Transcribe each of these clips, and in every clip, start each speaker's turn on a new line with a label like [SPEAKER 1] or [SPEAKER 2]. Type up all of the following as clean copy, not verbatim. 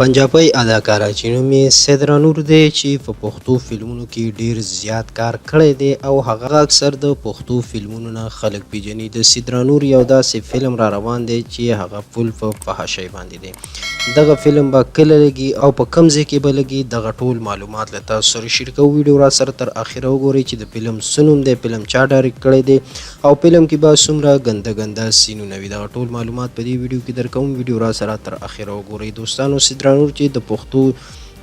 [SPEAKER 1] پنجابی اداکاره چې نوم یې سدرا نور دی چې په پښتو فلمونو کې ډیر زیات کار کړی دی او هغه اکثر د پښتو فلمونو نه خلک پیژني. د سدرا نور یو داسې فلم را روان دی چې هغه فل په فحاشۍ باندې دی. دغه فلم به کله لګي او په کوم ځای کې به لګي، دغه ټول معلومات له تاسو سره شیر کوو. ویډیو را سره تر اخره وګورئ چې د فلم څه نوم دی، فلم چا ډایرکټ کړی دی او فلم کې به څومره ګنده ګنده سینونه وي. دغه ټول معلومات په دې ویډیو کې درکوم. ویډیو را سره تر اخره وګورئ. دوستانو، سدرا نور چې د پښتو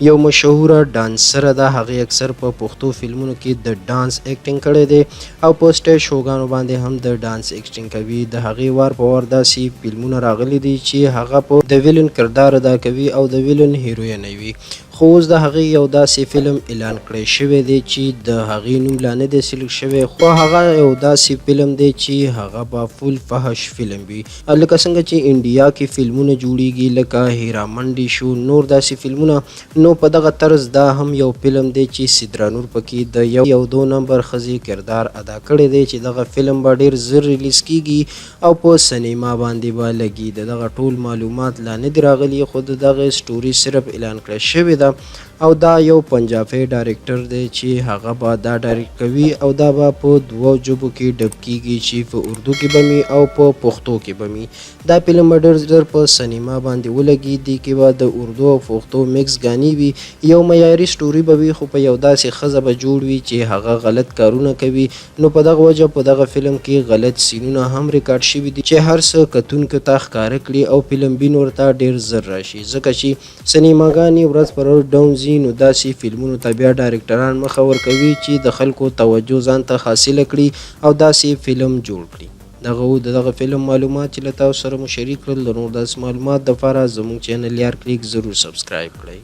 [SPEAKER 1] یو مشهوره ډانسره ده، هغه اکثر په پښتو فلمونو کې د ډانس اکټینګ کړی دی او په سټیج شوګانو باندې هم د ډانس اکټینګ کوي. د هغې وار په وار داسې فلمونه راغلي دي چې هغه په د ویلن کردار ادا کوي او د ویلن هیروینه وي. خو اوس د هغې یو داسې فلم اعلان کړی شوی دی چې د هغې نوم لا نه دی سلیکټ شوی، خو هغه یو داسې فلم دی چې هغه به فل فحش فلم وي. لکه څنګه چې انډیا کې فلمونه جوړیږي لکه هیرامنډي شو، نور داسې فلمونه، نو په دغه طرز دا هم یو فلم دی چې سدرا نور پکې د یو 2 نمبر ښځې کردار ادا کړی دی چې دغه فلم به ډیر زر ریلیز کیږي او په سینما باندې به لګي. دغه ټول معلومات لا نه دي راغلي، خو دغه سټوري صرف اعلان کړی شوی ده او دا یو پنجابی ډایرکټر دی چې هغه به دا ډایرکټ کوي او دا به په 2 ژبو کې ډب کیږي چې په اردو کې به وي او په پښتو کې به وي. دا فلم به ډېر ژر په سینما باندې ولګي. دې کې به د اردو او پښتو میکس ګانې وي. یو معیاري سټوري به وي، خو په یو داسې ښځه به جوړ وي چې هغه غلط کارونه کوي. نو په دغه وجه په دغه فلم کې غلط سینونه هم ریکارډ شوي دي چې هر څه کتونکو ته ښکاره کړي او فلم بین ورته ډېر زر راشي، ځکه چې سینماګانې ورځ پر ورځ ډاون ځي. نو داسې فلمونو ته بیا ډایرکټران مخه ورکوي چې د خلکو توجه ځان ته حاصله کړي او داسې فلم جوړ کړي. دغه فلم معلومات چې له تاسو سره مو شریک کړل. د نور داسې معلومات دپاره زموږ چینل یار کلیک ضرور سبسکرایب کړئ.